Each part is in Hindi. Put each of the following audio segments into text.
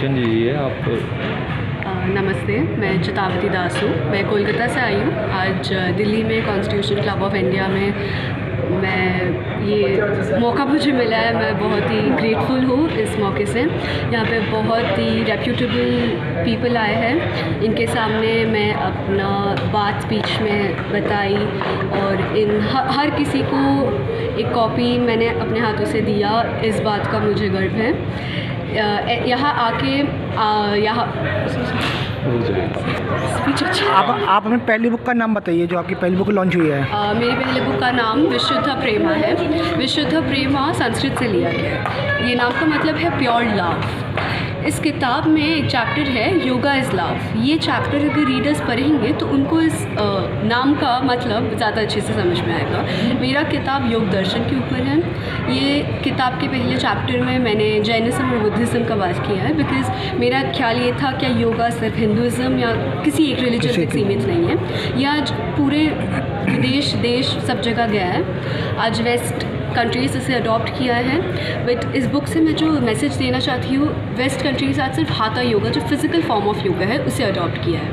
इंट्रोडक्शन दीजिए आप। नमस्ते, मैं चितावती दास हूँ। मैं कोलकाता से आई हूँ। आज दिल्ली में कॉन्स्टिट्यूशन क्लब ऑफ इंडिया में ये मौका मुझे मिला है। मैं बहुत ही ग्रेटफुल हूँ इस मौके से। यहाँ पे बहुत ही रेप्यूटेबल पीपल आए हैं। इनके सामने मैं अपना बात स्पीच में बताई और हर किसी को एक कॉपी मैंने अपने हाथों से दिया। इस बात का मुझे गर्व है। यहाँ आके यहाँ आप हमें पहली बुक का नाम बताइए जो आपकी पहली बुक लॉन्च हुई है। मेरी पहली बुक का नाम विशुद्ध प्रेमा है। विशुद्ध प्रेमा संस्कृत से लिया गया है। ये नाम का मतलब है प्योर लव। इस किताब में एक चैप्टर है योगा इज़ लव। ये चैप्टर अगर रीडर्स पढ़ेंगे तो उनको इस नाम का मतलब ज़्यादा अच्छे से समझ में आएगा। मेरा किताब योग दर्शन के ऊपर है। ये किताब के पहले चैप्टर में मैंने जैनिज़्म और बुद्धिज़्म का बात किया है, बिकॉज़ मेरा ख्याल ये था क्या योगा सिर्फ हिंदुज़म या किसी एक रिलीजन तक सीमित नहीं है। यह आज पूरे देश सब जगह गया है। आज वेस्ट कंट्रीज़ इसे अडॉप्ट किया है। बट इस बुक से मैं जो मैसेज देना चाहती हूँ, वेस्ट कंट्रीज़ आज सिर्फ हाथा योगा जो फिज़िकल फॉर्म ऑफ योगा है उसे अडॉप्ट किया है।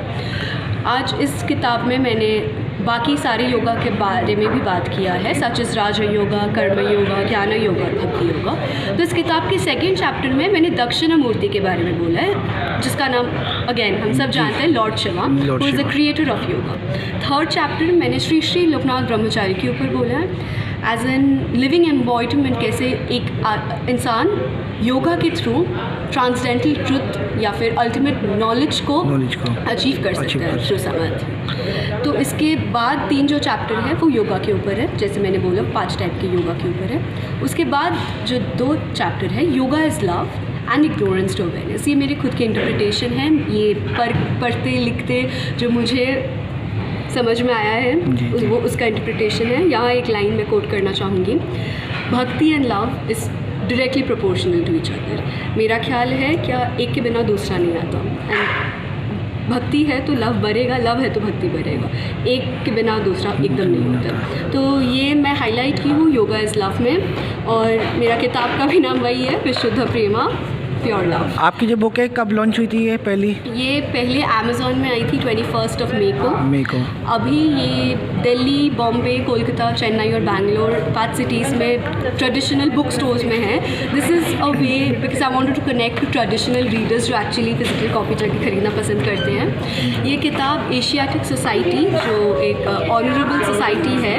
आज इस किताब में मैंने बाकी सारे योगा के बारे में भी बात किया है, सच एज़ राज योगा, कर्म योगा, ज्ञान योगा और भक्ति योगा। तो इस किताब के सेकेंड चैप्टर में मैंने दक्षिणामूर्ति के बारे में बोला है, जिसका नाम अगेन हम सब जानते हैं Lord Shiva, who is the creator of yoga. Third chapter में मैंने श्री श्री लोकनाथ ब्रह्मचारी के ऊपर बोला है, एज एन लिविंग एम्बॉडीमेंट कैसे एक इंसान योगा के थ्रू ट्रांसडेंटल ट्रुथ या फिर अल्टीमेट नॉलेज को अचीव कर सकता है थ्रू समाधि। तो इसके बाद 3 जो चैप्टर है वो योगा के ऊपर है, जैसे मैंने बोला 5 टाइप के योगा के ऊपर है। उसके बाद जो 2 चैप्टर है yoga is love and ignorance to awareness. ये मेरे खुद के इंटरप्रिटेशन है। ये पढ़ते लिखते जो मुझे समझ में आया है वो उसका इंटरप्रिटेशन है। यहाँ एक लाइन मैं कोट करना चाहूँगी, bhakti and love is directly proportional to each other. मेरा ख्याल है क्या एक के बिना दूसरा नहीं आता। एंड भक्ति है तो लव बढ़ेगा, लव है तो भक्ति बढ़ेगा। एक के बिना दूसरा एकदम नहीं होता। तो ये मैं हाईलाइट की हूँ योगा इज़ लव में, और मेरा किताब का भी नाम वही है, विशुद्ध प्रेमा प्योर लव। आपकी जो बुक है कब लॉन्च हुई थी ये पहली? ये पहले अमेज़ॉन में आई थी 21 मई को। अभी ये दिल्ली, बॉम्बे, कोलकाता, चेन्नई और बैंगलोर 5 सिटीज़ में ट्रेडिशनल बुक स्टोर्स में है। This is a way because I wanted to connect to traditional readers जो एक्चुअली फिजिकल कॉपी जाके खरीदना पसंद करते हैं। ये किताब एशियाटिक सोसाइटी जो एक ऑनरेबल सोसाइटी है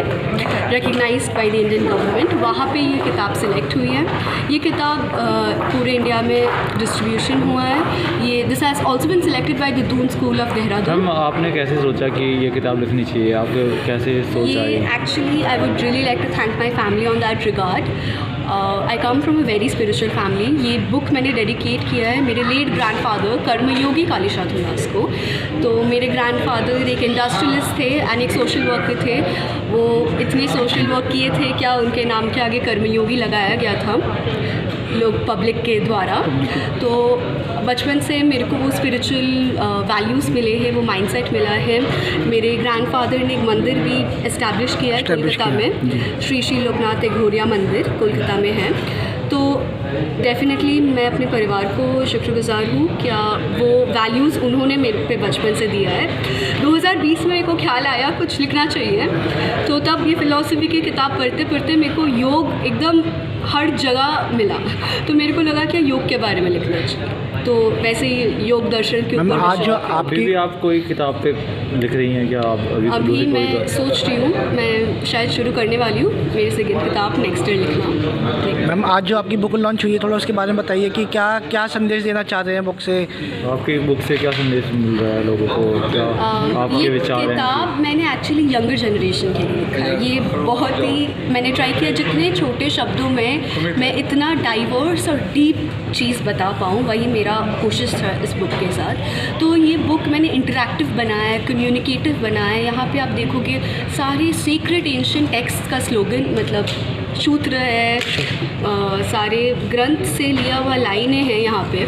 recognised by the Indian government, वहाँ पे ये किताब सिलेक्ट हुई है। ये किताब पूरे इंडिया में डिस्ट्रीब्यूशन हुआ है। ये this has also been selected by the Doon school of Dehradun. Ma'am आपने कैसे सोचा कि ये किताब लिखनी चाहिए? आपको कैसे सोच आई? Actually I would really like to thank my family on that regard. I come from a very spiritual family. ये बुक मैंने डेडिकेट किया है मेरे लेट ग्रैंडफादर कर्मयोगी कालीशाधु दास को। तो मेरे ग्रैंडफादर एक इंडस्ट्रियलिस्ट थे एंड एक सोशल वर्कर थे। वो इतने सोशल वर्क किए थे क्या उनके नाम के आगे कर्मयोगी लगाया गया था लोग पब्लिक के द्वारा। तो बचपन से मेरे को वो स्पिरिचुअल वैल्यूज़ मिले हैं, वो माइंडसेट मिला है। मेरे ग्रैंडफादर ने एक मंदिर भी इस्टेब्लिश किया है कोलकाता में, श्री श्री लोकनाथ घोरिया मंदिर कोलकाता में है। तो डेफिनेटली मैं अपने परिवार को शुक्रगुजार हूँ क्या वो वैल्यूज़ उन्होंने मेरे पे बचपन से दिया है। 2020 में मेरे को ख्याल आया कुछ लिखना चाहिए, तो तब ये फ़िलॉसफी की किताब पढ़ते पढ़ते मेरे को योग एकदम हर जगह मिला। तो मेरे को लगा कि योग के बारे में लिखना चाहिए। तो वैसे ही योग दर्शन के ऊपर आज जो अभी आप कोई किताब पे लिख रही हैं क्या? आप अभी मैं सोच रही हूँ, मैं शायद शुरू करने वाली हूँ मेरी सेकंड किताब नेक्स्ट ईयर लिखना। मैम आज जो आपकी बुक लॉन्च हुई है थोड़ा उसके बारे में बताइए कि क्या संदेश देना चाहते हैं बुक से? आपकी बुक से क्या संदेश मिल रहा है लोगों को? क्या आपके विचार हैं? किताब मैंने एक्चुअली यंगर जनरेशन के लिए लिखा है। ये बहुत ही मैंने ट्राई किया जितने छोटे शब्दों में मैं इतना डाइवर्स और डीप चीज़ बता पाऊँ, वही मेरा कोशिश था इस बुक के साथ। तो ये बुक मैंने इंटरैक्टिव बनाया है, कम्युनिकेटिव बनाया है। यहाँ पे आप देखोगे सारे सीक्रेट एंशिएंट टेक्स्ट का स्लोगन मतलब सूत्र है, सारे ग्रंथ से लिया हुआ लाइनें हैं। यहाँ पे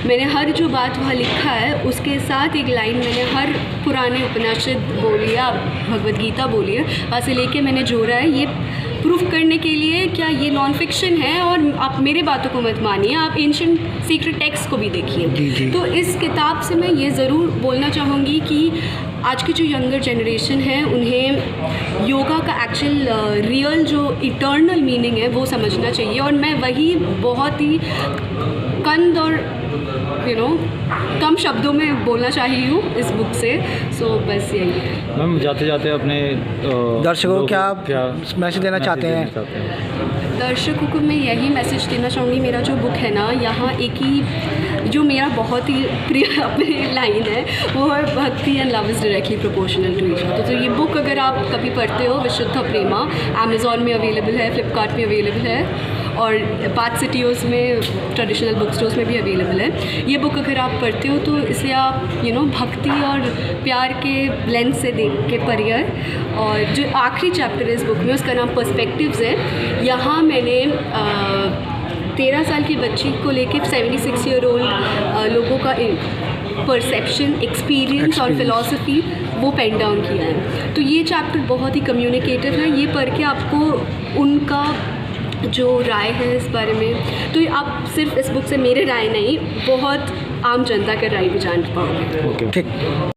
मैंने हर जो बात वहाँ लिखा है उसके साथ एक लाइन मैंने हर पुराने उपनिषद बोलिए, भगवद गीता बोलिए, वहाँ से लेके मैंने जोड़ा है। ये प्रूफ करने के लिए क्या ये नॉन फिक्शन है और आप मेरे बातों को मत मानिए, आप एंशिएंट सीक्रेट टेक्स्ट को भी जी, देखिए। जी। तो इस किताब से मैं ये ज़रूर बोलना चाहूँगी कि आज की जो यंगर जनरेशन है उन्हें योगा का एक्चुअल रियल जो इटर्नल मीनिंग है वो समझना चाहिए, और मैं वही बहुत ही कंद और कम शब्दों में बोलना चाहिए हूँ इस बुक से। सो बस यही है। मैम जाते जाते अपने दर्शकों को लोगों क्या मैसेज देना चाहते हैं? दर्शकों को मैं यही मैसेज देना चाहूँगी, मेरा जो बुक है ना, यहाँ एक ही जो मेरा बहुत ही प्रिय अपनी लाइन है वो है bhakti and love is directly proportional to each other. तो ये बुक अगर आप कभी पढ़ते हो, विशुद्ध प्रेमा, अमेज़ॉन में अवेलेबल है, फ्लिपकार्ट में अवेलेबल है और 5 सिटीज़ में ट्रेडिशनल बुक स्टोर्स में भी अवेलेबल है। ये बुक अगर आप पढ़ते हो तो इसे आप भक्ति और प्यार के लेंस से देख के पढ़िए। और जो आखिरी चैप्टर है इस बुक में उसका नाम पर्सपेक्टिव्स है। यहाँ मैंने 13 साल की बच्ची को लेके 76 ईयर ओल्ड लोगों का परसेप्शन, एक्सपीरियंस और फिलॉसफी वो पेन डाउन किया है। तो ये चैप्टर बहुत ही कम्युनिकेटिव है। ये पढ़ के आपको उनका जो राय है इस बारे में, तो आप सिर्फ इस बुक से मेरे राय नहीं, बहुत आम जनता का राय भी जान पाओगे। ठीक।